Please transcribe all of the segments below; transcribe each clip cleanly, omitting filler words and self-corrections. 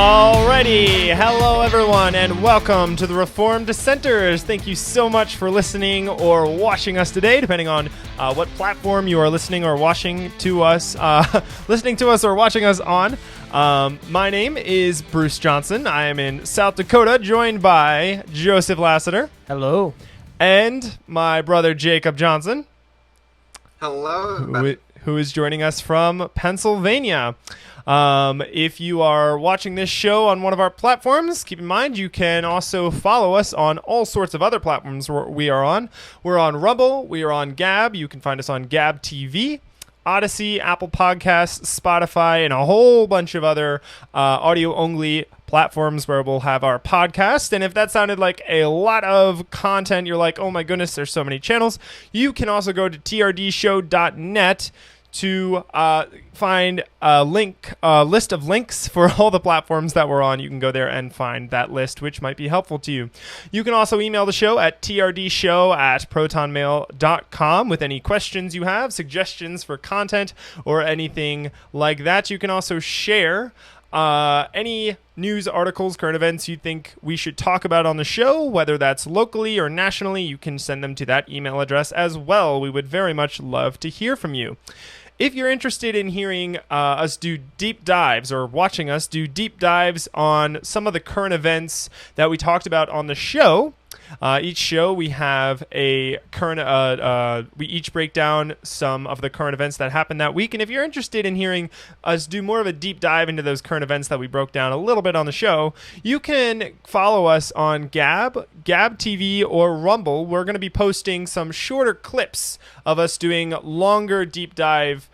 Alrighty, hello everyone, and welcome to the Reformed Dissenters. Thank you so much for listening or watching us today, depending on what platform you are listening or watching to us, listening to us or watching us on. My name is Bruce Johnson. I am in South Dakota, joined by Joseph Lassiter. Hello. And my brother Jacob Johnson. Hello. Who is joining us from Pennsylvania. If you are watching this show on one of our platforms, keep in mind you can also follow us on all sorts of other platforms we are on. We're on Rumble, we are on Gab. You can find us on Gab TV, Odyssey, Apple Podcasts, Spotify, and a whole bunch of other audio-only platforms where we'll have our podcast. And if that sounded like a lot of content, you're like, oh my goodness, there's so many channels, you can also go to trdshow.net to find a list of links for all the platforms that we're on. You can go there and find that list, which might be helpful to you. You can also email the show at trdshow@protonmail.com with any questions you have, suggestions for content, or anything like that. You can also share any news articles, current events you think we should talk about on the show, whether that's locally or nationally. You can send them to that email address as well. We would very much love to hear from you. If you're interested in hearing us do deep dives or watching us do deep dives on some of the current events that we talked about on the show, each show we have a current, we each break down some of the current events that happened that week. And if you're interested in hearing us do more of a deep dive into those current events that we broke down a little bit on the show, you can follow us on Gab TV, or Rumble. We're going to be posting some shorter clips of us doing longer deep dive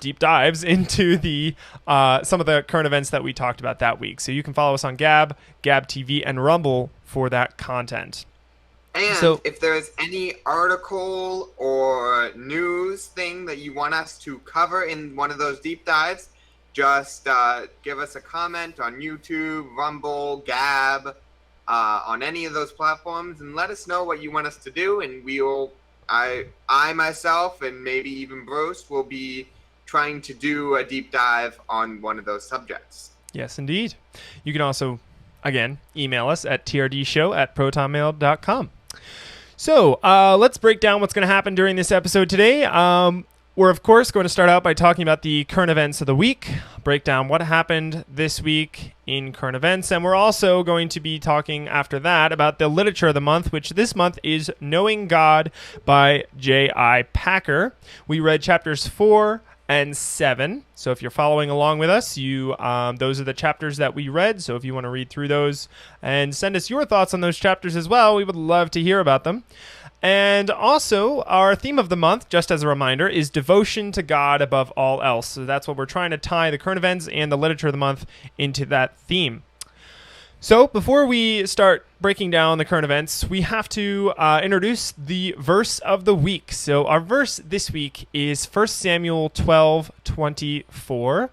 deep dives into the some of the current events that we talked about that week. So you can follow us on Gab TV, and Rumble for that content. And if there's any article or news thing that you want us to cover in one of those deep dives, just give us a comment on YouTube, Rumble, Gab, on any of those platforms, and let us know what you want us to do, and I myself, and maybe even Bruce, will be trying to do a deep dive on one of those subjects. Yes, indeed. You can also, again, email us at trdshow@protonmail.com. So let's break down what's going to happen during this episode today. We're, of course, going to start out by talking about the current events of the week, break down what happened this week in current events, and we're also going to be talking after that about the literature of the month, which this month is Knowing God by J.I. Packer. We read chapters 4 and 7, so if you're following along with us, those are the chapters that we read, so if you want to read through those and send us your thoughts on those chapters as well, we would love to hear about them. And also, our theme of the month, just as a reminder, is devotion to God above all else. So that's what we're trying to tie the current events and the literature of the month into that theme. So before we start breaking down the current events, we have to introduce the verse of the week. So our verse this week is 1 Samuel 12:24,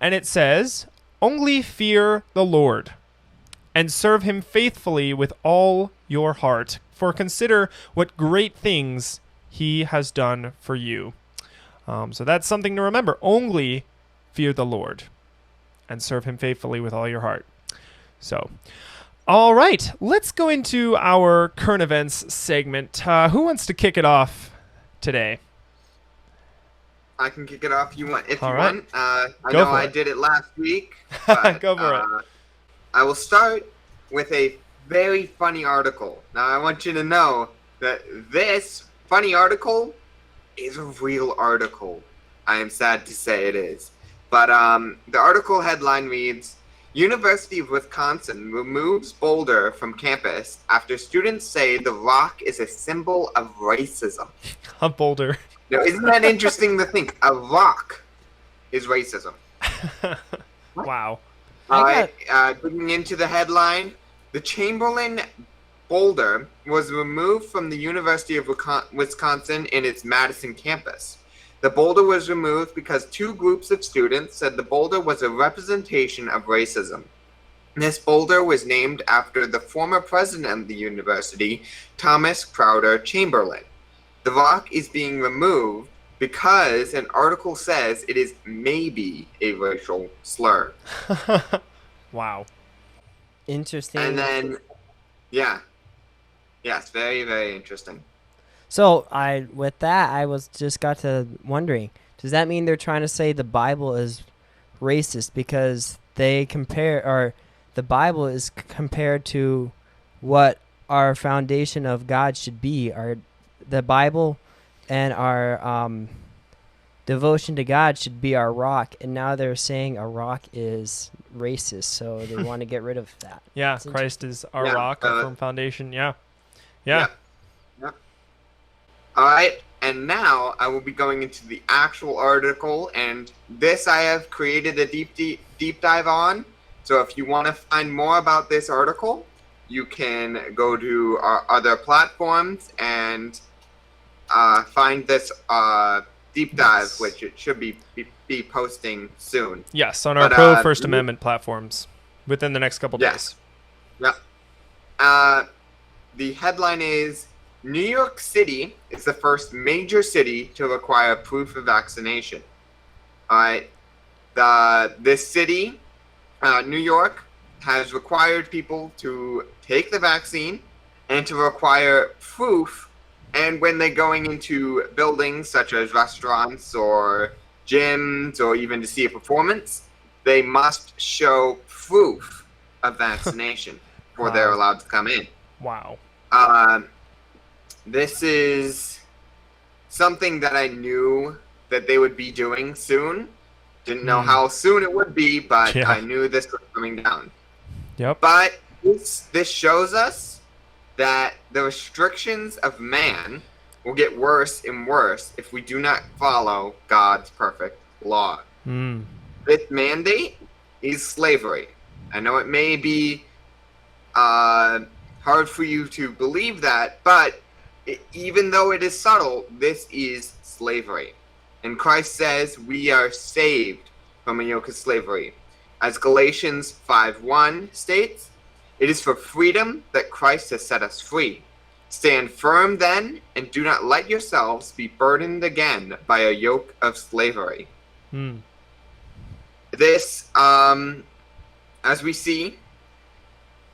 and it says, "Only fear the Lord, and serve him faithfully with all your heart. For consider what great things he has done for you." So that's something to remember. Only fear the Lord and serve him faithfully with all your heart. So, all right, let's go into our current events segment. Who wants to kick it off today? I can kick it off if you want. I did it last week. But, Go for it. I will start with a very funny article. Now, I want you to know that this funny article is a real article. I am sad to say it is. But the article headline reads, "University of Wisconsin removes Boulder from campus after students say the rock is a symbol of racism." A boulder. Now, isn't that interesting to think? A rock is racism. Wow. All right, digging into the headline, the Chamberlain Boulder was removed from the University of Wisconsin in its Madison campus. The boulder was removed because two groups of students said the boulder was a representation of racism. This boulder was named after the former president of the university, Thomas Crowder Chamberlain. The rock is being removed because an article says it is maybe a racial slur. Wow. Interesting. And then, yeah. Yes, very, very interesting. So with that, I got to wondering, does that mean they're trying to say the Bible is racist because they compare, or the Bible is compared to what our foundation of God should be? The Bible and our devotion to God should be our rock, and now they're saying a rock is racist, so they want to get rid of that. Yeah, Christ is our rock, our firm foundation. Yeah. Yep. All right, and now I will be going into the actual article, and this I have created a deep dive on. So if you want to find more about this article, you can go to our other platforms and find this deep dive, which it should be posting soon. Yes, on our pro First Amendment platforms within the next couple days. Yep. The headline is, New York City is the first major city to require proof of vaccination. All right. This city, New York, has required people to take the vaccine and to require proof. And when they're going into buildings such as restaurants or gyms or even to see a performance, they must show proof of vaccination before they're allowed to come in. Wow. This is something that I knew that they would be doing soon. Didn't know how soon it would be, but I knew this was coming down. Yep. But this shows us that the restrictions of man will get worse and worse if we do not follow God's perfect law. This mandate is slavery. I know it may be hard for you to believe that, but even though it is subtle, this is slavery. And Christ says we are saved from a yoke of slavery. As Galatians 5:1 states, it is for freedom that Christ has set us free. Stand firm then, and do not let yourselves be burdened again by a yoke of slavery. This, as we see,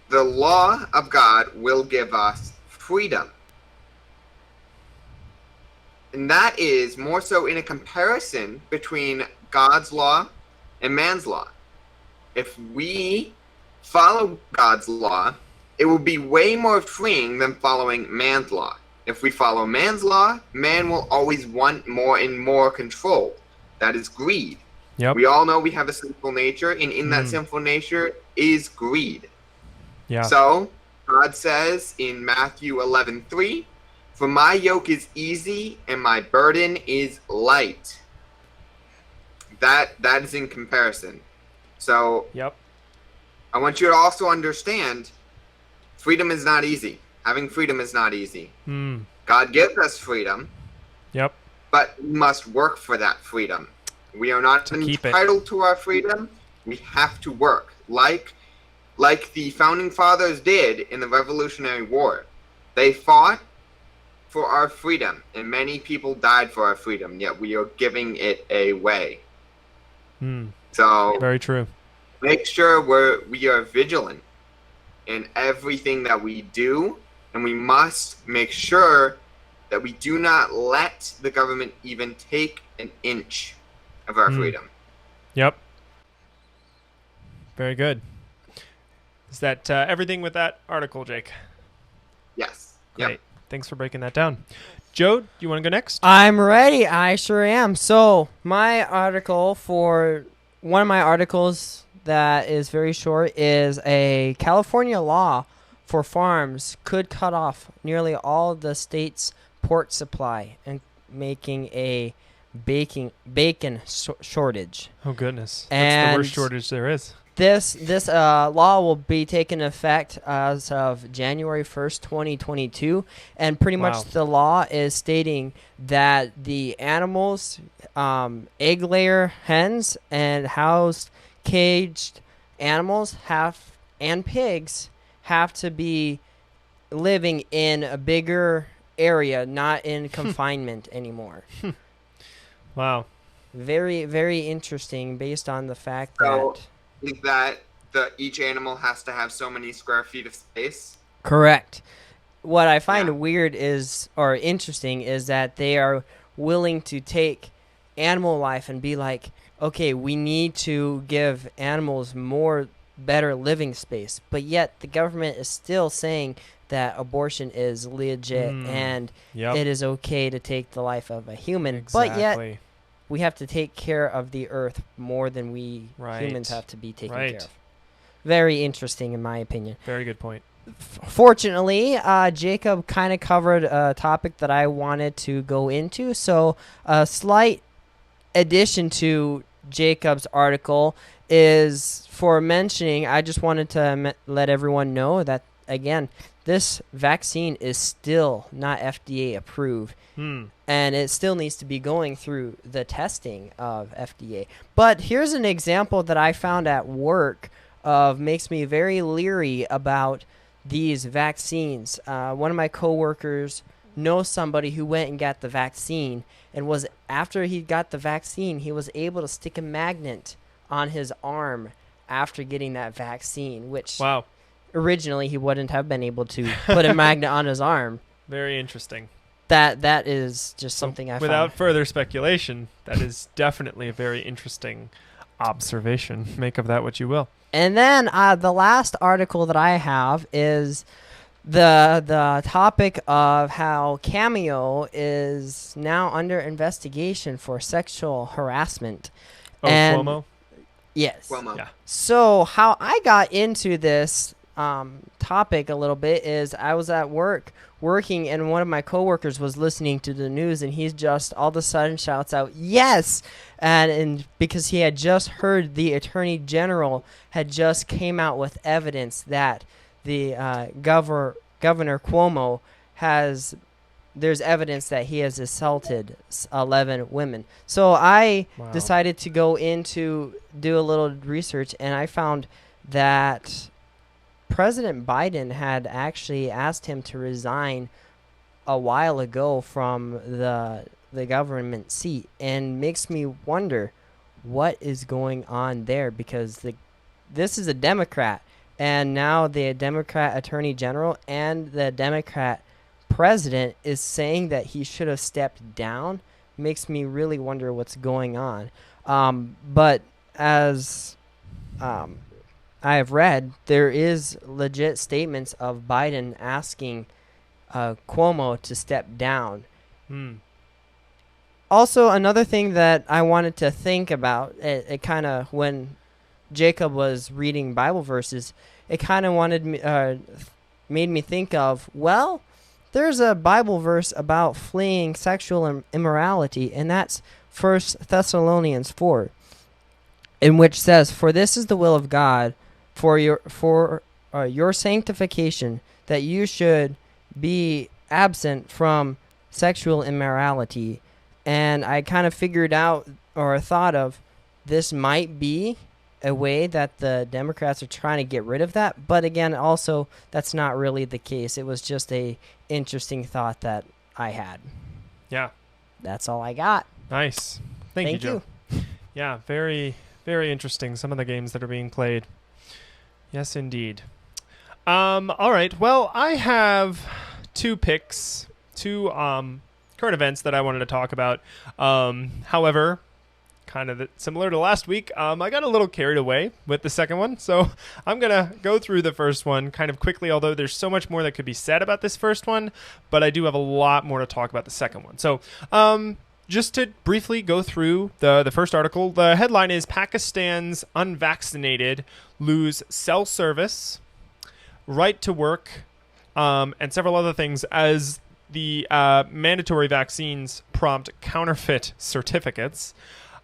the law of God will give us freedom. And that is more so in a comparison between God's law and man's law. If we follow God's law, it will be way more freeing than following man's law. If we follow man's law, man will always want more and more control. That is greed. Yep. We all know we have a sinful nature, and in that sinful nature is greed. Yeah. So, God says in Matthew 11:3, for my yoke is easy and my burden is light. That is in comparison. So, I want you to also understand, freedom is not easy. Having freedom is not easy. God gives us freedom. But we must work for that freedom. We are not entitled to our freedom. We have to work. Like the founding fathers did in the Revolutionary War. They fought for our freedom, and many people died for our freedom, yet we are giving it away. So very true. Make sure we are vigilant in everything that we do, and we must make sure that we do not let the government even take an inch of our freedom. Yep. Very good. Is that everything with that article, Jake? Yes. Great. Yep. Thanks for breaking that down. Joe, do you want to go next? I'm ready. I sure am. So one of my articles that is very short is a California law for farms could cut off nearly all the state's pork supply and making a bacon shortage. Oh, goodness. And that's the worst shortage there is. This law will be taking effect as of January 1st, 2022, and pretty much the law is stating that the animals, egg layer hens and housed caged animals and pigs have to be living in a bigger area, not in confinement anymore. Wow. Very, very interesting based on the fact So that... is that each animal has to have so many square feet of space? Correct. What I find Yeah. weird is, or interesting, is that they are willing to take animal life and be like, okay, we need to give animals more better living space, but yet the government is still saying that abortion is legit and Yep. it is okay to take the life of a human, but yet Exactly. we have to take care of the earth more than we Right. humans have to be taken Right. care of. Very interesting in my opinion. Very good point. Fortunately, Jacob kind of covered a topic that I wanted to go into. So a slight addition to Jacob's article is for mentioning, I just wanted to let everyone know that, again, this vaccine is still not FDA approved. And it still needs to be going through the testing of FDA. But here's an example that I found at work of makes me very leery about these vaccines. One of my coworkers knows somebody who went and got the vaccine, and was after he got the vaccine, he was able to stick a magnet on his arm after getting that vaccine, which Wow. originally he wouldn't have been able to put a magnet on his arm. Very interesting. That is just something I Without found. further speculation, that is definitely a very interesting observation. Make of that what you will. And then the last article that I have is the topic of how Cameo is now under investigation for sexual harassment. Oh, And- Cuomo? Yes. Cuomo. Yeah. So how I got into this topic a little bit is I was at working, and one of my coworkers was listening to the news, and he's just all of a sudden shouts out, "Yes!" And because he had just heard the Attorney General had just came out with evidence that the Governor Cuomo there's evidence that he has assaulted 11 women. So I Wow. decided to go into do a little research, and I found that President Biden had actually asked him to resign a while ago from the government seat, and makes me wonder what is going on there, because this is a Democrat, and now the Democrat Attorney General and the Democrat President is saying that he should have stepped down. Makes me really wonder what's going on. But as I have read, there is legit statements of Biden asking Cuomo to step down. Also, another thing that I wanted to think about, it kind of, when Jacob was reading Bible verses, it kind of made me think of, well, there's a Bible verse about fleeing sexual immorality, and that's 1 Thessalonians 4, in which says, "For this is the will of God for your sanctification, that you should be absent from sexual immorality." And I kind of figured out, or thought of, this might be a way that the Democrats are trying to get rid of that. But again, also, that's not really the case. It was just a interesting thought that I had. Yeah. That's all I got. Nice. Thank you, Joe. Yeah, very, very interesting. Some of the games that are being played. Yes, indeed. All right. Well, I have two picks, two current events that I wanted to talk about. However, kind of similar to last week, I got a little carried away with the second one. So I'm going to go through the first one kind of quickly, although there's so much more that could be said about this first one, but I do have a lot more to talk about the second one. So just to briefly go through the first article, the headline is Pakistan's unvaccinated lose cell service, right to work, and several other things as the mandatory vaccines prompt counterfeit certificates.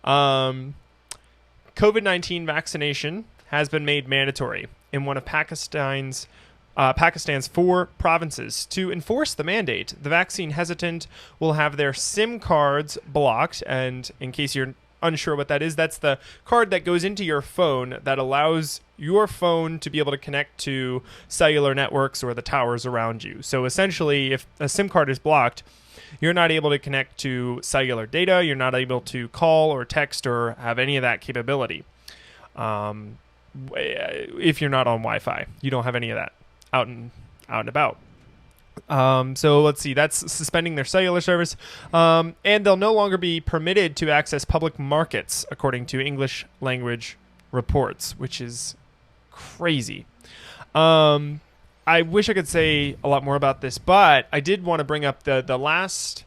COVID-19 vaccination has been made mandatory in one of Pakistan's 4 provinces. To enforce the mandate, the vaccine hesitant will have their SIM cards blocked. And in case you're unsure what that is, that's the card that goes into your phone that allows your phone to be able to connect to cellular networks or the towers around you. So essentially, if a SIM card is blocked, you're not able to connect to cellular data. You're not able to call or text or have any of that capability. If you're not on Wi-Fi, you don't have any of that out and about. So let's see, that's suspending their cellular service. And they'll no longer be permitted to access public markets, according to English language reports, which is crazy. I wish I could say a lot more about this, but I did want to bring up the last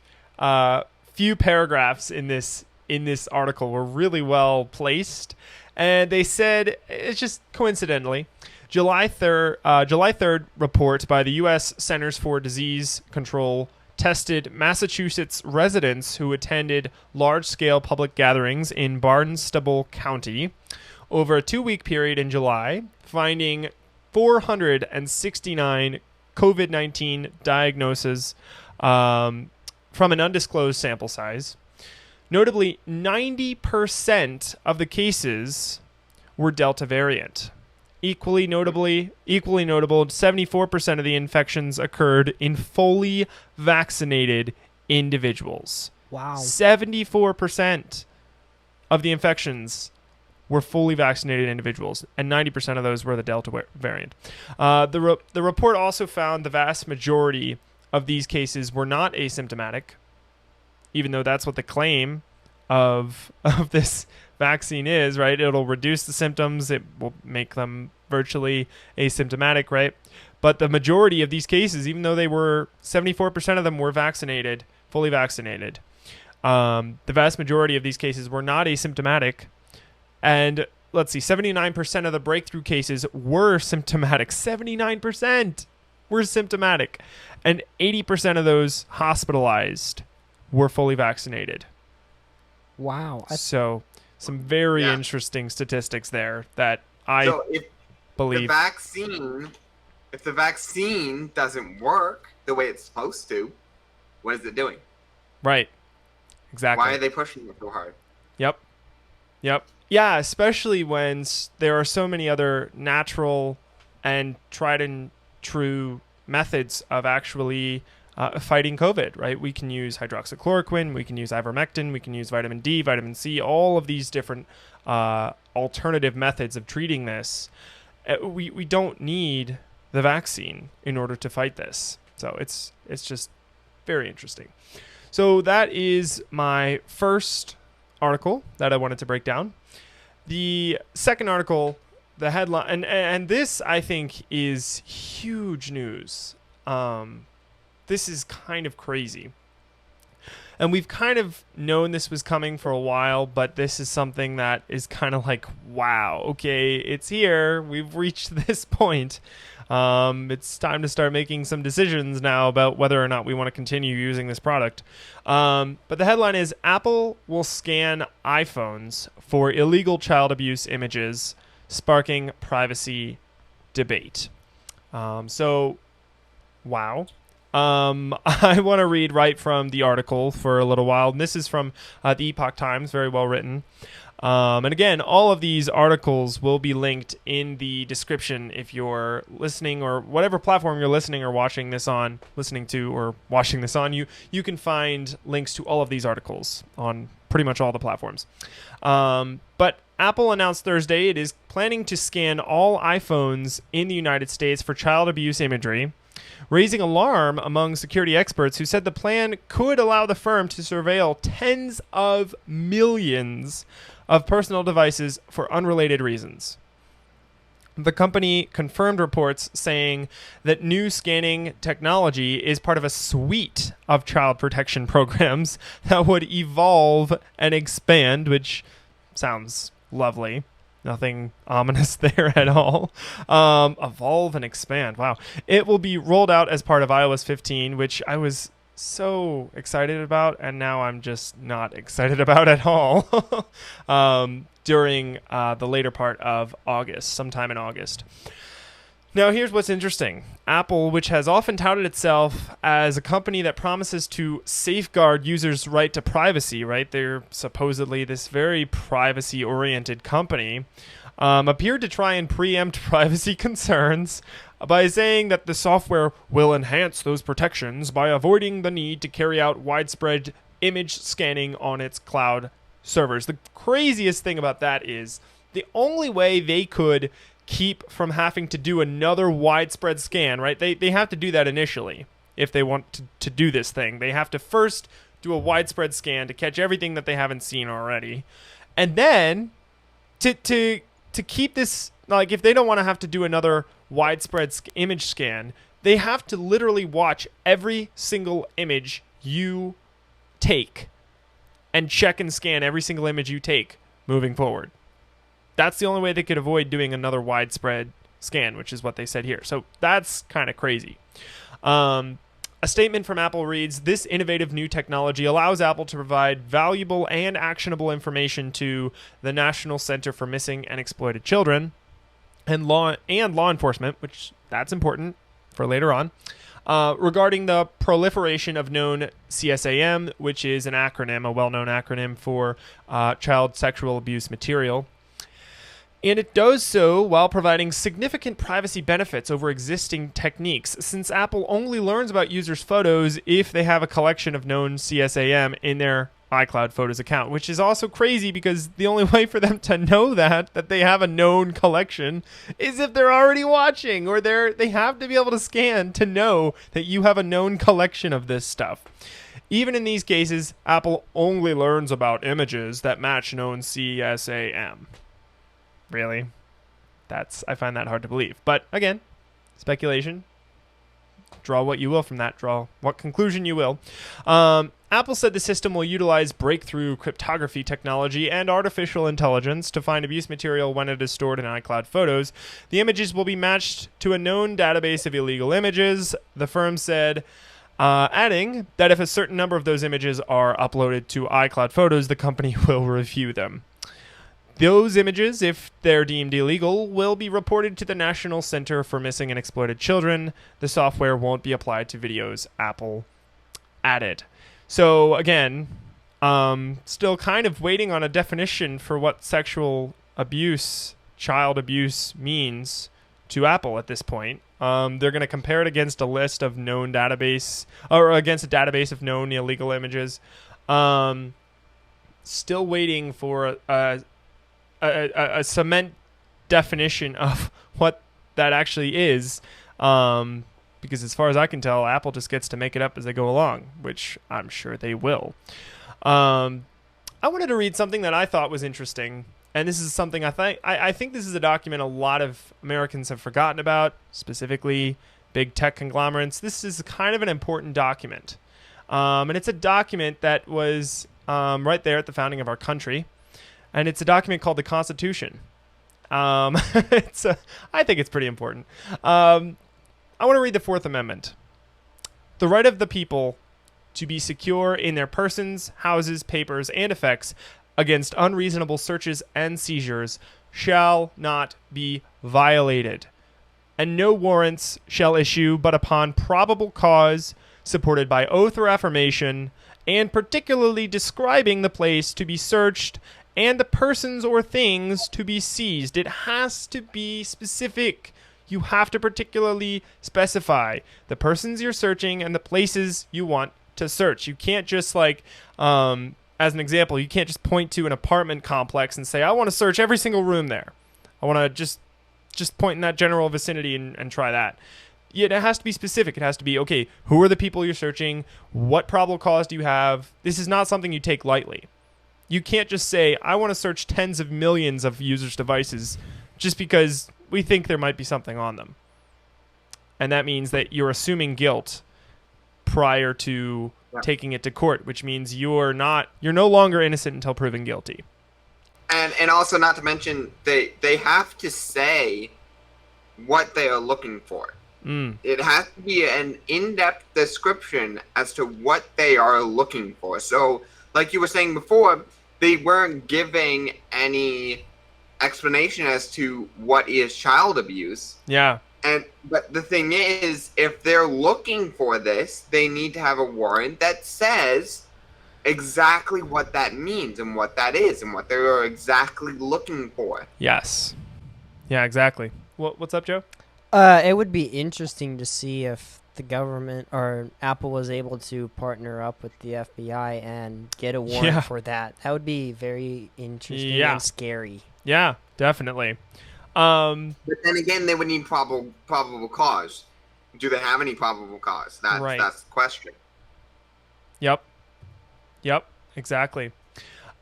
few paragraphs in this article were really well placed. And they said, it's just coincidentally, July 3rd report by the U.S. Centers for Disease Control tested Massachusetts residents who attended large-scale public gatherings in Barnstable County over a 2-week period in July, finding 469 COVID-19 diagnoses from an undisclosed sample size. Notably, 90% of the cases were Delta variant. Equally notable, 74% of the infections occurred in fully vaccinated individuals. Wow. 74% of the infections were fully vaccinated individuals, and 90% of those were the Delta variant. The report also found the vast majority of these cases were not asymptomatic, even though that's what the claim of this vaccine is, right? It'll reduce the symptoms. It will make them virtually asymptomatic, right? But the majority of these cases, even though they were 74% of them were vaccinated, fully vaccinated, the vast majority of these cases were not asymptomatic. And let's see, 79% of the breakthrough cases were symptomatic. 79% were symptomatic. And 80% of those hospitalized were fully vaccinated. Wow. So some very interesting statistics there that I believe. If the vaccine doesn't work the way it's supposed to, what is it doing? Right. Exactly. Why are they pushing it so hard? Yep. Yeah, especially when there are so many other natural and tried and true methods of actually fighting COVID, right? We can use hydroxychloroquine, we can use ivermectin, we can use vitamin D, vitamin C, all of these different alternative methods of treating this. We don't need the vaccine in order to fight this. So it's just very interesting. So that is my first article that I wanted to break down. The second article, the headline, and this I think is huge news. This is kind of crazy. And we've kind of known this was coming for a while, but this is something that is kind of like, wow, okay, it's here. We've reached this point. It's time to start making some decisions now about whether or not we want to continue using this product. But the headline is, Apple will scan iPhones for illegal child abuse images, sparking privacy debate. So, wow. I want to read right from the article for a little while. And this is from the Epoch Times, very well written. And again, all of these articles will be linked in the description if you're listening, or whatever platform you're listening or watching this on, you can find links to all of these articles on pretty much all the platforms. But Apple announced Thursday it is planning to scan all iPhones in the United States for child abuse imagery, raising alarm among security experts who said the plan could allow the firm to surveil tens of millions of personal devices for unrelated reasons. The company confirmed reports saying that new scanning technology is part of a suite of child protection programs that would evolve and expand, which sounds lovely. Nothing ominous there at all. Evolve and expand. Wow. It will be rolled out as part of iOS 15, which I was so excited about, and now I'm just not excited about at all. During the later part of August, sometime in August. Now, here's what's interesting. Apple, which has often touted itself as a company that promises to safeguard users' right to privacy, right? They're supposedly this very privacy-oriented company, appeared to try and preempt privacy concerns by saying that the software will enhance those protections by avoiding the need to carry out widespread image scanning on its cloud servers. The craziest thing about that is the only way they could keep from having to do another widespread scan, right? They have to do that initially if they want to do this thing. They have to first do a widespread scan to catch everything that they haven't seen already. And then to keep this, like, if they don't want to have to do another widespread image scan, they have to literally watch every single image you take and check and scan every single image you take moving forward. That's the only way they could avoid doing another widespread scan, which is what they said here. So that's kind of crazy. A statement from Apple reads, "This innovative new technology allows Apple to provide valuable and actionable information to the National Center for Missing and Exploited Children and law enforcement," which that's important for later on, regarding the proliferation of known CSAM, which is an acronym, a well-known acronym for child sexual abuse material. And it does so while providing significant privacy benefits over existing techniques, since Apple only learns about users' photos if they have a collection of known CSAM in their iCloud Photos account, which is also crazy because the only way for them to know that they have a known collection is if they're already watching, or they have to be able to scan to know that you have a known collection of this stuff. Even in these cases, Apple only learns about images that match known CSAM. Really? I find that hard to believe. But again, speculation. Draw what you will from that. Draw what conclusion you will. Apple said the system will utilize breakthrough cryptography technology and artificial intelligence to find abuse material when it is stored in iCloud Photos. The images will be matched to a known database of illegal images, the firm said, adding that if a certain number of those images are uploaded to iCloud Photos, the company will review them. Those images, if they're deemed illegal, will be reported to the National Center for Missing and Exploited Children. The software won't be applied to videos, Apple added. So again, still kind of waiting on a definition for what sexual abuse, child abuse means to Apple at this point. They're going to compare it against a list of known database, or against a database of known illegal images. Still waiting for a cement definition of what that actually is, because as far as I can tell, Apple just gets to make it up as they go along, which I'm sure they will. I wanted to read something that I thought was interesting, and this is something I think this is a document a lot of Americans have forgotten about, specifically big tech conglomerates. This is kind of an important document, and it's a document that was right there at the founding of our country. And it's a document called the Constitution. I think it's pretty important. I want to read the Fourth Amendment. The right of the people to be secure in their persons, houses, papers, and effects against unreasonable searches and seizures shall not be violated. And no warrants shall issue but upon probable cause, supported by oath or affirmation, and particularly describing the place to be searched and the persons or things to be seized. It has to be specific. You have to particularly specify the persons you're searching and the places you want to search. You can't just as an example, you can't just point to an apartment complex and say, I want to search every single room there. I want to just point in that general vicinity and try that. It has to be specific. It has to be, okay, who are the people you're searching? What probable cause do you have? This is not something you take lightly. You can't just say, I want to search tens of millions of users' devices just because we think there might be something on them. And that means that you're assuming guilt prior to taking it to court, which means you're no longer innocent until proven guilty. And also, not to mention, they have to say what they are looking for. It has to be an in-depth description as to what they are looking for. So, like you were saying before, they weren't giving any explanation as to what is child abuse. Yeah. But the thing is, if they're looking for this, they need to have a warrant that says exactly what that means and what that is and what they're exactly looking for. Yes. Yeah, exactly. What's up, Joe? It would be interesting to see if the government or Apple was able to partner up with the FBI and get a warrant for that. That would be very interesting and scary. Yeah, definitely. But then again, they would need probable cause. Do they have any probable cause? That's the question. Yep, exactly.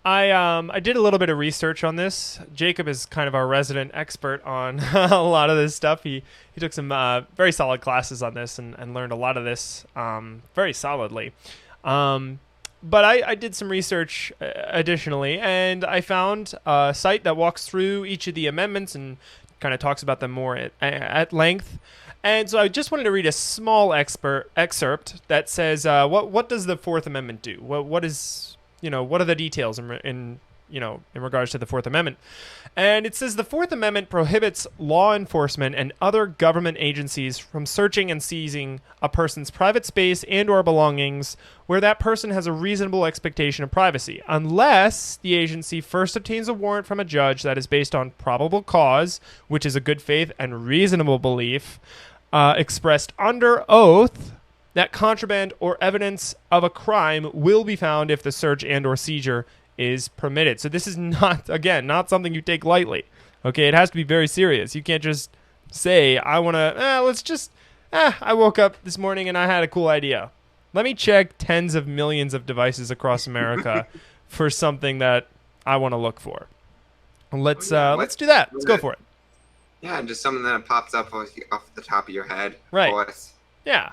I did a little bit of research on this. Jacob is kind of our resident expert on a lot of this stuff. He took some very solid classes on this and learned a lot of this very solidly. But I did some research additionally, and I found a site that walks through each of the amendments and kind of talks about them more at length. And so I just wanted to read a small excerpt that says, what does the Fourth Amendment do? What are the details in regards to the Fourth Amendment? And it says the Fourth Amendment prohibits law enforcement and other government agencies from searching and seizing a person's private space and or belongings where that person has a reasonable expectation of privacy, unless the agency first obtains a warrant from a judge that is based on probable cause, which is a good faith and reasonable belief, expressed under oath, that contraband or evidence of a crime will be found if the search and or seizure is permitted. So this is not something you take lightly. Okay, it has to be very serious. You can't just say, I want to, I woke up this morning and I had a cool idea. Let me check tens of millions of devices across America for something that I want to look for. Let's do that. Let's go for it. Yeah, just something that pops up off the top of your head. Right. Of course. Yeah.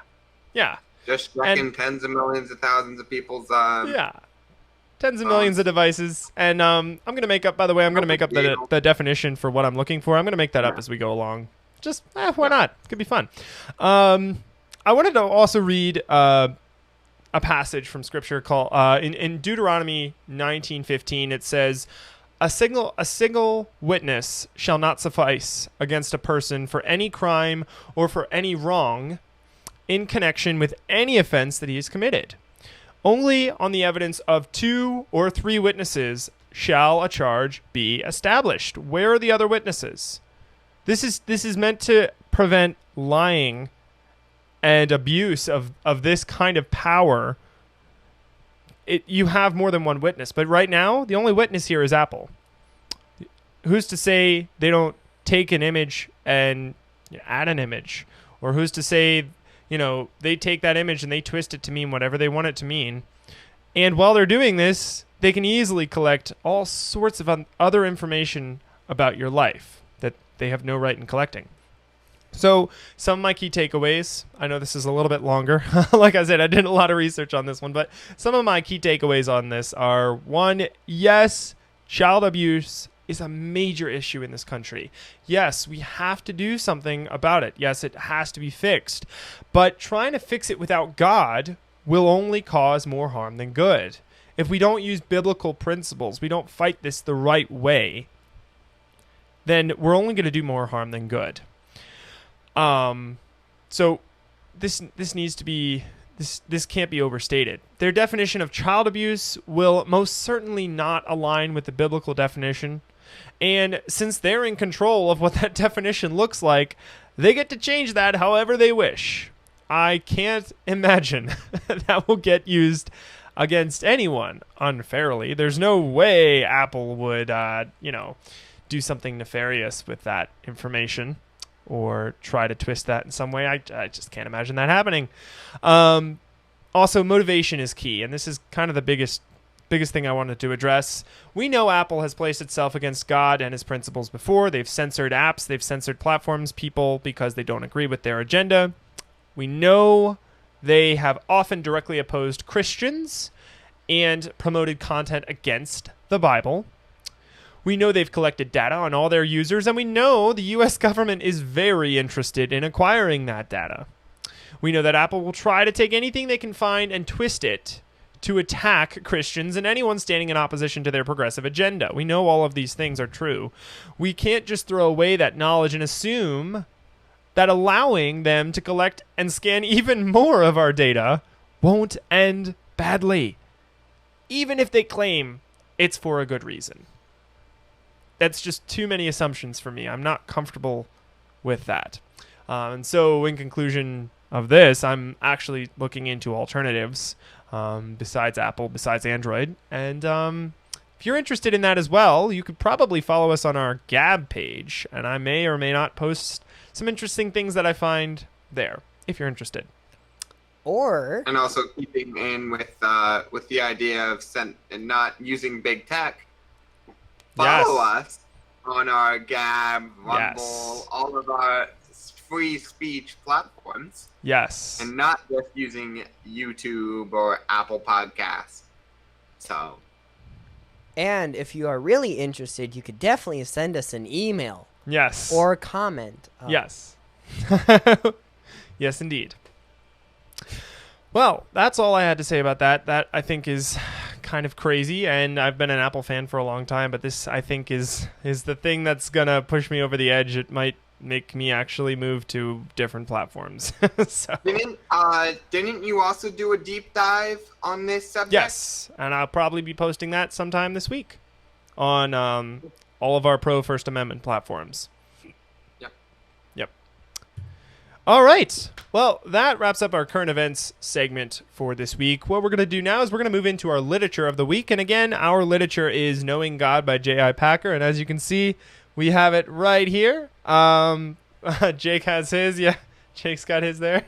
Just checking tens of millions of thousands of people's tens of millions of devices, and I'm gonna make up. By the way, I'm gonna make up the definition for what I'm looking for. I'm gonna make that up as we go along. Just why not? It could be fun. I wanted to also read a passage from Scripture called in Deuteronomy 19:15. It says, A single witness shall not suffice against a person for any crime or for any wrong in connection with any offense that he has committed. Only on the evidence of 2 or 3 witnesses shall a charge be established. Where are the other witnesses? This is meant to prevent lying and abuse of this kind of power. You have more than one witness, but right now the only witness here is Apple. Who's to say they don't take an image and add an image? Or who's to say they take that image and they twist it to mean whatever they want it to mean. And while they're doing this, they can easily collect all sorts of other information about your life that they have no right in collecting. So some of my key takeaways, I know this is a little bit longer. Like I said, I did a lot of research on this one, but some of my key takeaways on this are, 1, yes, child abuse is a major issue in this country. Yes, we have to do something about it. Yes, it has to be fixed. But trying to fix it without God will only cause more harm than good. If we don't use biblical principles, we don't fight this the right way, then we're only going to do more harm than good. So this needs to be this can't be overstated. Their definition of child abuse will most certainly not align with the biblical definition. And since they're in control of what that definition looks like, they get to change that however they wish. I can't imagine that will get used against anyone unfairly. There's no way Apple would, do something nefarious with that information or try to twist that in some way. I just can't imagine that happening. Also, motivation is key, and this is kind of the biggest thing I wanted to address. We know Apple has placed itself against God and his principles before. They've censored apps, they've censored platforms, people because they don't agree with their agenda. We know they have often directly opposed Christians and promoted content against the Bible. We know they've collected data on all their users, and we know the US government is very interested in acquiring that data. We know that Apple will try to take anything they can find and twist it to attack Christians and anyone standing in opposition to their progressive agenda. We know all of these things are true. We can't just throw away that knowledge and assume that allowing them to collect and scan even more of our data won't end badly, even if they claim it's for a good reason. That's just too many assumptions for me. I'm not comfortable with that. And so in conclusion of this, I'm actually looking into alternatives besides Apple, besides Android. And if you're interested in that as well, you could probably follow us on our Gab page, and I may or may not post some interesting things that I find there, if you're interested. And also keeping in with the idea of not using big tech. Follow us on our Gab, Rumble, all of our free speech platforms. Yes. And not just using YouTube or Apple Podcasts. So. And if you are really interested, you could definitely send us an email. Yes. Or a comment. Yes. Yes, indeed. Well, that's all I had to say about that. That, I think, is kind of crazy, and I've been an Apple fan for a long time, but this, I think, is the thing that's going to push me over the edge. It might make me actually move to different platforms. So. Didn't you also do a deep dive on this subject? Yes, and I'll probably be posting that sometime this week on all of our pro First Amendment platforms. Yep. All right. Well, that wraps up our current events segment for this week. What we're going to do now is we're going to move into our literature of the week. And again, our literature is Knowing God by J.I. Packer. And as you can see, we have it right here. Jake has his. Yeah, Jake's got his there.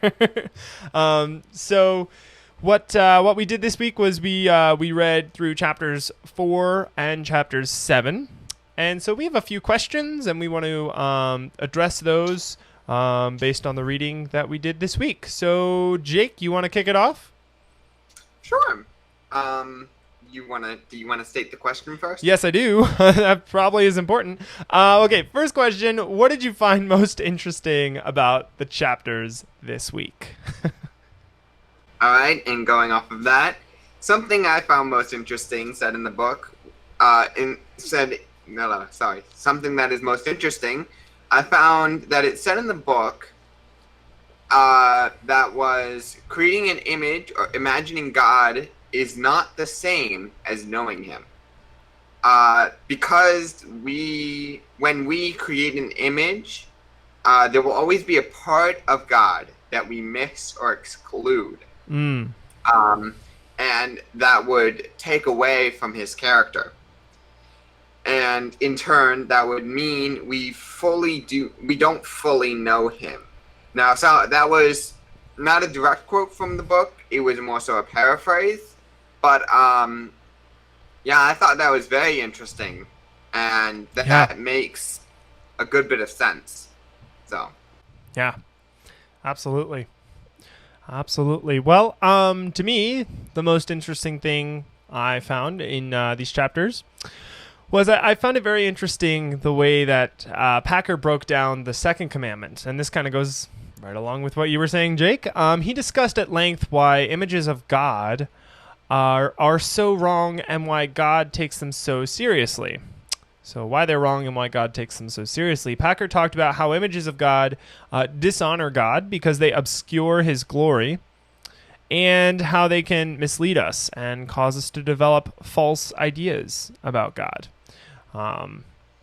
So what we did this week was we read through chapters 4 and chapters 7. And so we have a few questions, and we want to address those based on the reading that we did this week. So, Jake, you want to kick it off? Sure. Do you want to state the question first? Yes, I do. That probably is important. Okay, first question. What did you find most interesting about the chapters this week? All right, and going off of that, something I found most interesting said in the book, something that is most interesting, I found that it said in the book that was creating an image or imagining God is not the same as knowing him. Because when we create an image, there will always be a part of God that we miss or exclude. And that would take away from his character. And in turn, that would mean we don't fully know him. Now, so that was not a direct quote from the book. It was more so a paraphrase. But, yeah, I thought that was very interesting. And that makes a good bit of sense. So. Yeah, absolutely. Absolutely. Well, to me, the most interesting thing I found in these chapters was I found it very interesting the way that Packer broke down the second commandment. And this kind of goes right along with what you were saying, Jake. He discussed at length why images of God are so wrong and why God takes them so seriously. So why they're wrong and why God takes them so seriously. Packer talked about how images of God dishonor God because they obscure his glory, and how they can mislead us and cause us to develop false ideas about God.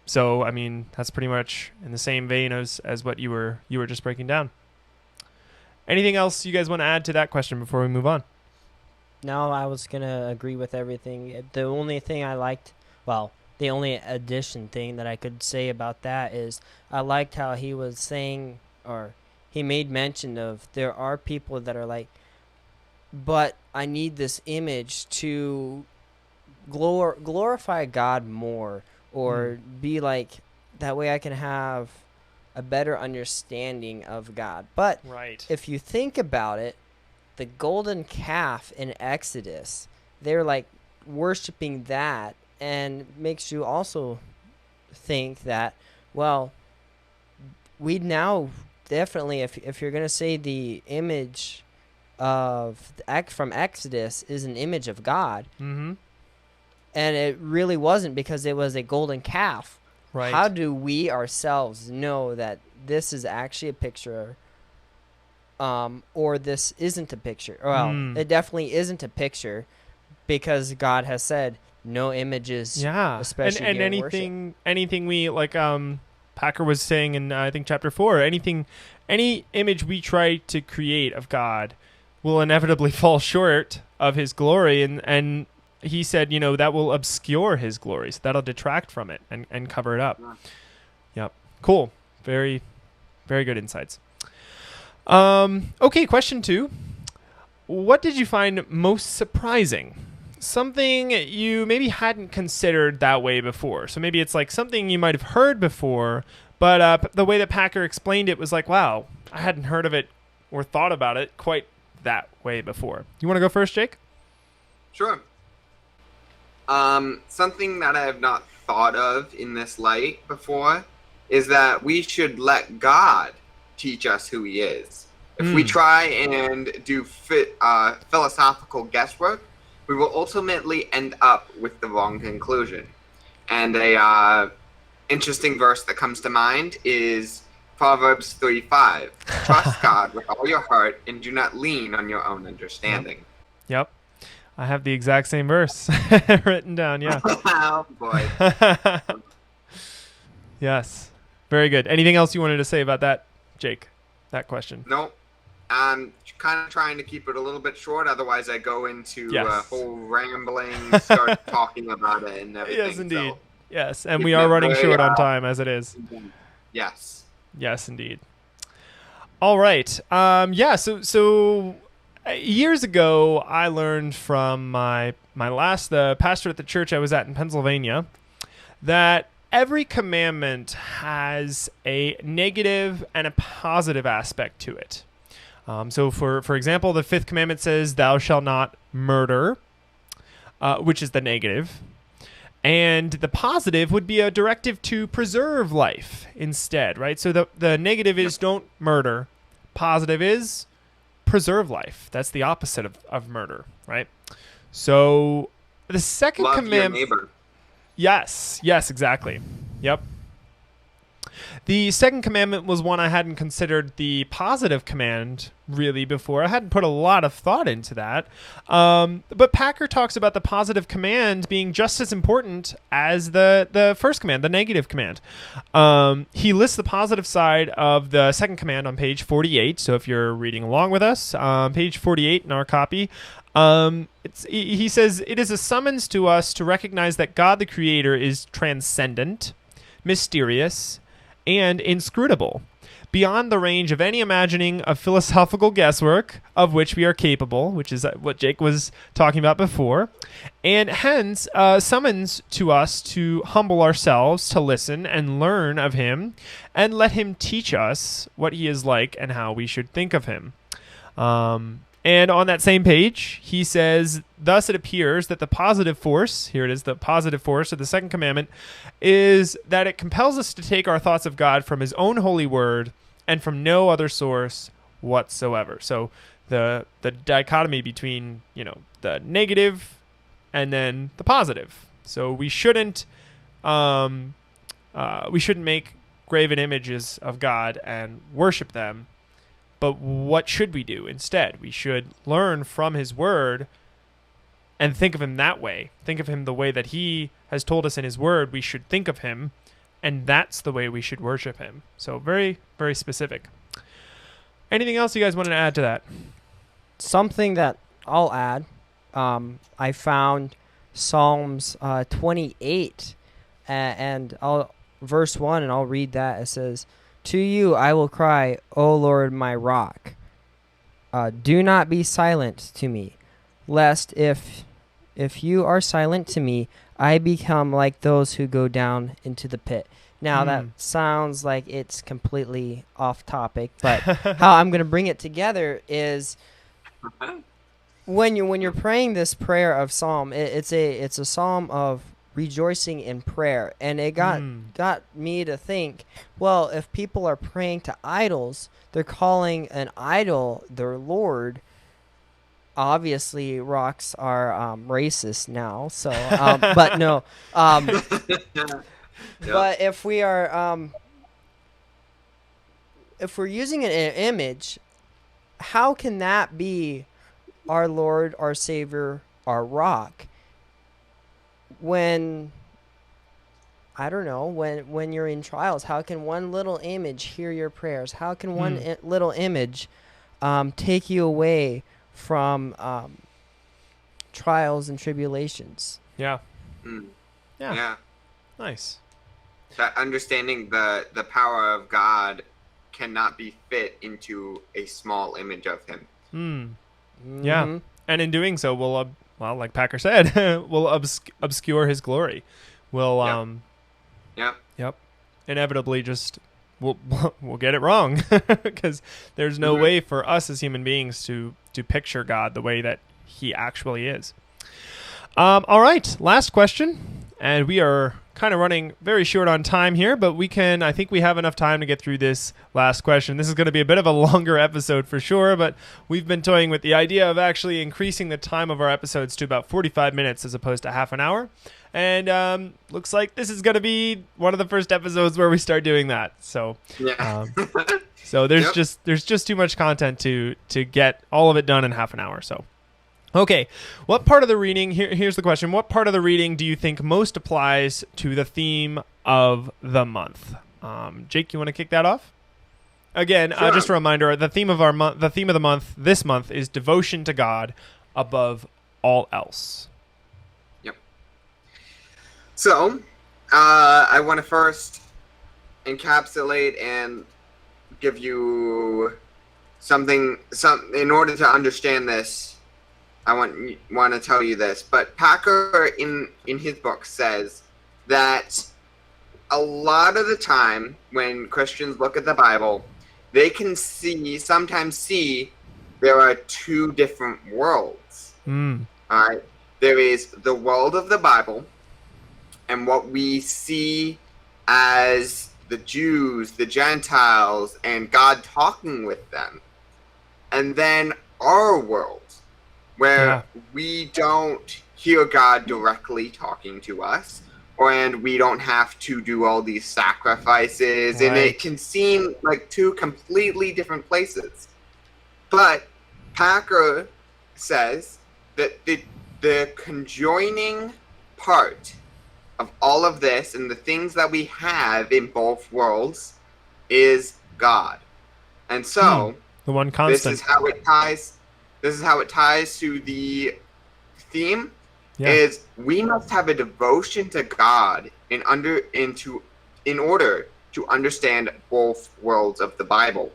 So, I mean, that's pretty much in the same vein as what you were just breaking down. Anything else you guys want to add to that question before we move on? No, I was going to agree with everything. The only thing I liked, the only addition thing that I could say about that is I liked how he was saying, or he made mention of, there are people that are like, but I need this image to glorify God more, or be like, that way I can have a better understanding of God. But if you think about it, the golden calf in Exodus, they're like worshiping that, and makes you also think that, well, we now definitely, if you're going to say the image of from Exodus is an image of God, and it really wasn't because it was a golden calf. Right. How do we ourselves know that this is actually a picture, or this isn't a picture. Well, it definitely isn't a picture, because God has said no images. Yeah, especially and during anything we like. Packer was saying in I think chapter 4, any image we try to create of God will inevitably fall short of His glory, and he said, that will obscure His glory, so that'll detract from it and cover it up. Yep, cool, very, very good insights. Okay, question 2. What did you find most surprising? Something you maybe hadn't considered that way before. So maybe it's like something you might have heard before, but the way that Packer explained it was like, wow, I hadn't heard of it or thought about it quite that way before. You want to go first, Jake? Sure. Something that I have not thought of in this light before is that we should let God teach us who He is. If we try and do philosophical guesswork, we will ultimately end up with the wrong conclusion. And a interesting verse that comes to mind is Proverbs 3:5. Trust God with all your heart and do not lean on your own understanding. Yep. I have the exact same verse written down, yeah. Oh, boy. Yes. Very good. Anything else you wanted to say about that, Jake? That question? Nope. I'm kind of trying to keep it a little bit short. Otherwise, I go into a whole rambling, start talking about it and everything. Yes, indeed. So. Yes, and we are running short on time as it is. Yes. Yes, indeed. All right. So years ago, I learned from my the pastor at the church I was at in Pennsylvania, that every commandment has a negative and a positive aspect to it. So for example, the 5th commandment says, "Thou shalt not murder," which is the negative. And the positive would be a directive to preserve life instead, right? So the negative is don't murder. Positive is preserve life. That's the opposite of murder, right? So the second commandment... Love your neighbor. Yes, exactly. Yep. The second commandment was one I hadn't considered the positive command really before. I hadn't put a lot of thought into that. But Packer talks about the positive command being just as important as the first command, the negative command. He lists the positive side of the second command on page 48. So if you're reading along with us, page 48 in our copy, he says, "It is a summons to us to recognize that God the Creator is transcendent, mysterious, and inscrutable, beyond the range of any imagining of philosophical guesswork of which we are capable," which is what Jake was talking about before, and hence summons to us to humble ourselves, to listen and learn of Him, and let Him teach us what He is like and how we should think of Him. And on that same page, he says, "Thus it appears that the positive force," here it is, the positive force of the second commandment, "is that it compels us to take our thoughts of God from His own holy word and from no other source whatsoever." So the dichotomy between, the negative and then the positive. So we shouldn't make graven images of God and worship them. But what should we do instead? We should learn from His word and think of Him that way. Think of Him the way that He has told us in His word we should think of Him, and that's the way we should worship Him. So very, very specific. Anything else you guys wanted to add to that? Something that I'll add, I found Psalms 28, and verse 1, and I'll read that. It says, "To you I will cry, O Lord, my rock. Do not be silent to me, lest if you are silent to me, I become like those who go down into the pit." Now that sounds like it's completely off topic, but how I'm going to bring it together is when you're praying this prayer of psalm, it's a psalm of rejoicing in prayer, and it got me to think, well, if people are praying to idols, they're calling an idol their Lord. Obviously rocks are racist now, so but no, but if we are if we're using an image, how can that be our Lord, our Savior, our rock? When, I don't know, when you're in trials, how can one little image hear your prayers? How can one little image take you away from trials and tribulations? Yeah. Mm. Yeah. Yeah. Nice. That understanding the power of God cannot be fit into a small image of him. Yeah. And in doing so, we'll, well, like Packer said, we'll obscure his glory. We'll, Yep. Inevitably just, we'll get it wrong because there's no way for us as human beings to picture God the way that he actually is. All right. Last question. And we are kind of running very short on time here, but I think we have enough time to get through this last question. This is going to be a bit of a longer episode for sure, but we've been toying with the idea of actually increasing the time of our episodes to about 45 minutes as opposed to half an hour. And looks like this is going to be one of the first episodes where we start doing that. So, so there's just too much content to get all of it done in half an hour. So. Okay, what part of the reading, here's the question, what part of the reading do you think most applies to the theme of the month? Jake, you want to kick that off? Again, sure. Just a reminder, the theme of the month this month is devotion to God above all else. Yep. So, I want to first encapsulate and give you something in order to understand this. I want to tell you this, but Packer in his book says that a lot of the time when Christians look at the Bible, they can sometimes see there are two different worlds. All right, there is the world of the Bible, and what we see as the Jews, the Gentiles, and God talking with them, and then our world, where we don't hear God directly talking to us, and we don't have to do all these sacrifices, and it can seem like two completely different places. But Packer says that the conjoining part of all of this and the things that we have in both worlds is God. And so the one constant. This is how it ties to the theme. Is we must have a devotion to God in order to understand both worlds of the Bible.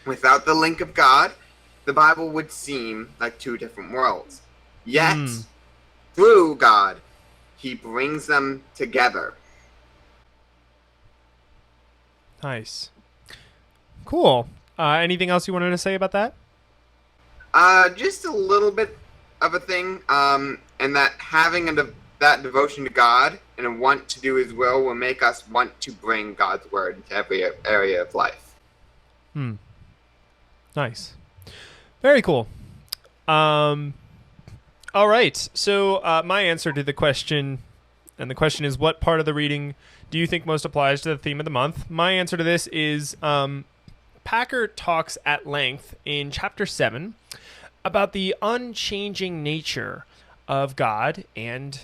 Without the link of God, the Bible would seem like two different worlds. Yet, through God, he brings them together. Nice. Cool. Anything else you wanted to say about that? Just a little bit of a thing, and that having that devotion to God and a want to do his will make us want to bring God's word into every area of life. Nice. Very cool. All right. So my answer to the question, and the question is, what part of the reading do you think most applies to the theme of the month? My answer to this is Packer talks at length in chapter 7 about the unchanging nature of God and,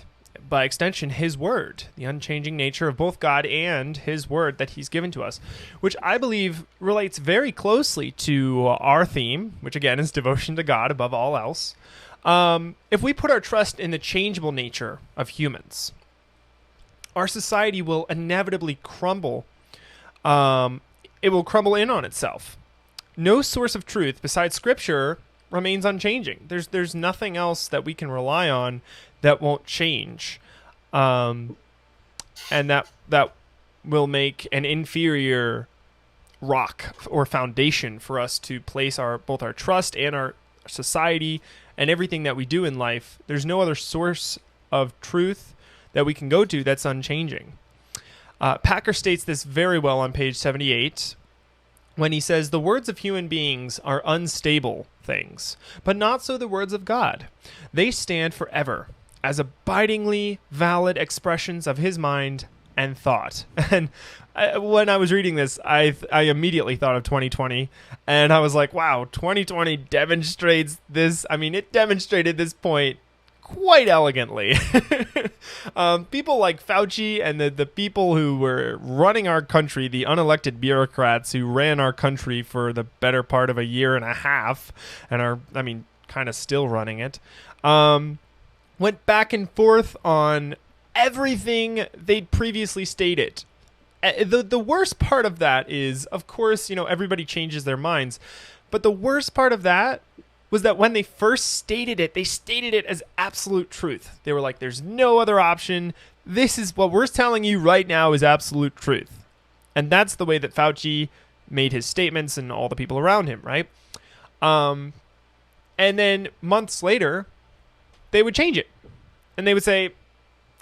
by extension, his word, the unchanging nature of both God and his word that he's given to us, which I believe relates very closely to our theme, which again is devotion to God above all else. If we put our trust in the changeable nature of humans, our society will inevitably crumble. It will crumble in on itself. No source of truth besides Scripture remains unchanging. There's nothing else that we can rely on that won't change, and that will make an inferior rock or foundation for us to place both our trust and our society and everything that we do in life. There's no other source of truth that we can go to that's unchanging. Packer states this very well on page 78 when he says, "The words of human beings are unstable things, but not so the words of God. They stand forever as abidingly valid expressions of his mind and thought. And when I was reading this, I immediately thought of 2020, and I was like, wow, 2020 demonstrates this. I mean, it demonstrated this point quite elegantly. People like Fauci and the people who were running our country, the unelected bureaucrats who ran our country for the better part of a year and a half and are, I mean, kind of still running it, went back and forth on everything they'd previously stated. The worst part of that is, of course, you know, everybody changes their minds. But the worst part of that was that when they first stated it, they stated it as absolute truth. They were like, there's no other option. This is what we're telling you right now is absolute truth. And that's the way that Fauci made his statements and all the people around him, right? And then months later, they would change it. And they would say,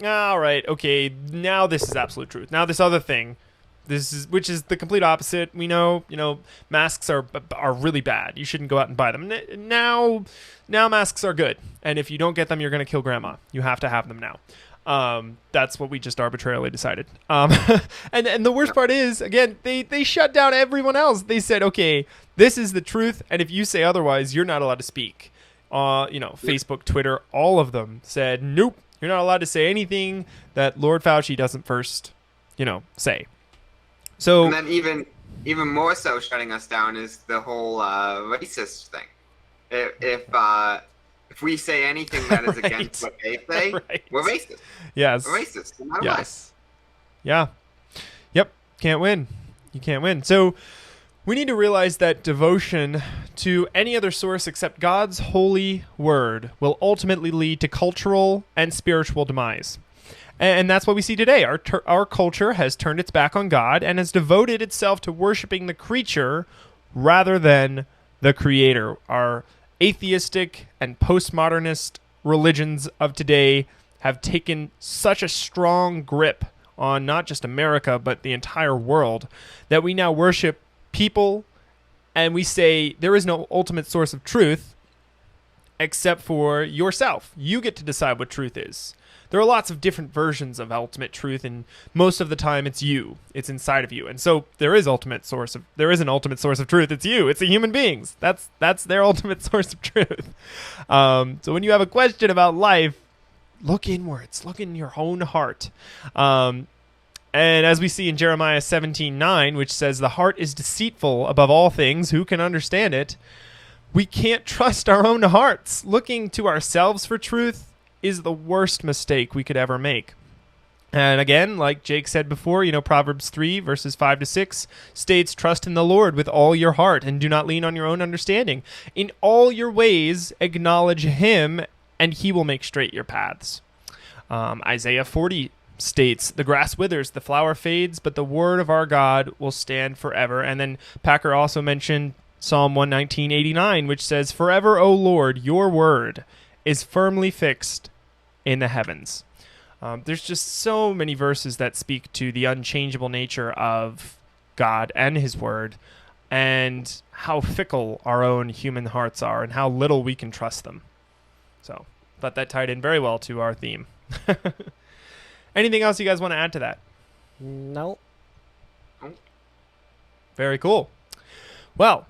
all right, okay, now this is absolute truth. Now this other thing, which is the complete opposite. We know, you know, masks are really bad. You shouldn't go out and buy them. Now masks are good. And if you don't get them, you're going to kill grandma. You have to have them now. That's what we just arbitrarily decided. And the worst part is, again, they shut down everyone else. They said, okay, this is the truth. And if you say otherwise, you're not allowed to speak. You know, Facebook, Twitter, all of them said, nope. You're not allowed to say anything that Lord Fauci doesn't first, you know, say. So, and then even more so shutting us down is the whole racist thing. If we say anything that is against what they say, we're racist. Yes. We're racist. No matter what. Yeah. Yep. Can't win. You can't win. So we need to realize that devotion to any other source except God's holy word will ultimately lead to cultural and spiritual demise. And that's what we see today. Our culture has turned its back on God and has devoted itself to worshiping the creature rather than the creator. Our atheistic and postmodernist religions of today have taken such a strong grip on not just America, but the entire world, that we now worship people, and we say there is no ultimate source of truth except for yourself. You get to decide what truth is. There are lots of different versions of ultimate truth, and most of the time it's you. It's inside of you. And so there is an ultimate source of truth. It's you. It's the human beings. That's their ultimate source of truth. So when you have a question about life, look inwards. Look in your own heart. And as we see in Jeremiah 17:9, which says, the heart is deceitful above all things, who can understand it? We can't trust our own hearts. Looking to ourselves for truth is the worst mistake we could ever make. And again, like Jake said before, you know, Proverbs 3 verses 5-6 states, trust in the Lord with all your heart and do not lean on your own understanding. In all your ways, acknowledge him and he will make straight your paths. Isaiah 40 states, the grass withers, the flower fades, but the word of our God will stand forever. And then Packer also mentioned Psalm 119:89, which says, forever, O Lord, your word is firmly fixed in the heavens. There's just so many verses that speak to the unchangeable nature of God and his word, and how fickle our own human hearts are and how little we can trust them. So, thought that tied in very well to our theme. Anything else you guys want to add to that? No. Very cool. Well,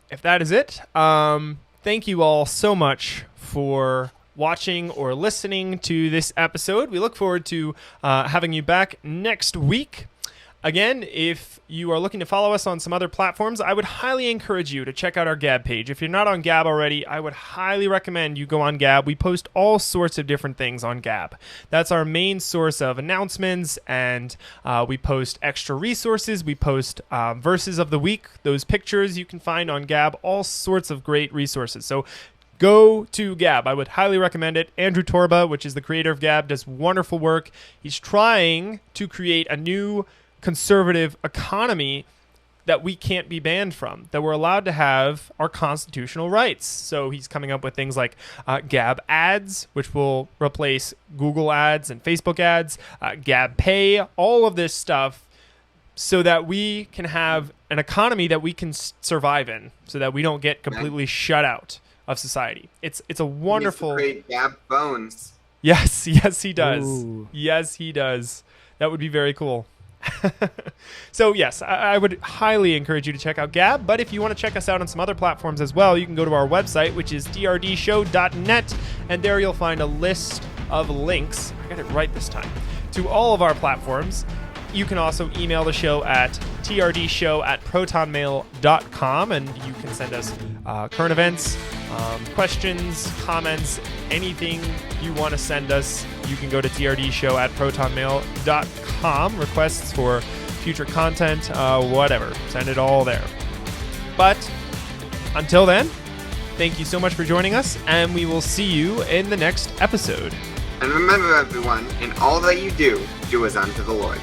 if that is it, thank you all so much for watching or listening to this episode. We look forward to having you back next week. Again, if you are looking to follow us on some other platforms, I would highly encourage you to check out our Gab page. If you're not on Gab already, I would highly recommend you go on Gab. We post all sorts of different things on Gab. That's our main source of announcements, and we post extra resources. We post verses of the week, those pictures you can find on Gab, all sorts of great resources. So go to Gab. I would highly recommend it. Andrew Torba, which is the creator of Gab, does wonderful work. He's trying to create a new conservative economy that we can't be banned from, that we're allowed to have our constitutional rights. So he's coming up with things like Gab ads, which will replace Google ads and Facebook ads, Gab Pay, all of this stuff, so that we can have an economy that we can survive in, so that we don't get completely shut out of society. It's a wonderful... He needs to create Gab phones. Yes, he does. Ooh. Yes, he does. That would be very cool. So yes, I would highly encourage you to check out Gab, but if you want to check us out on some other platforms as well, you can go to our website, which is drdshow.net, and there you'll find a list of links, I got it right this time, to all of our platforms. You can also email the show at trdshow@protonmail.com, and you can send us current events, questions, comments, anything you want to send us. You can go to trdshow@protonmail.com, requests for future content, whatever. Send it all there. But until then, thank you so much for joining us, and we will see you in the next episode. And remember, everyone, in all that you do, do as unto the Lord.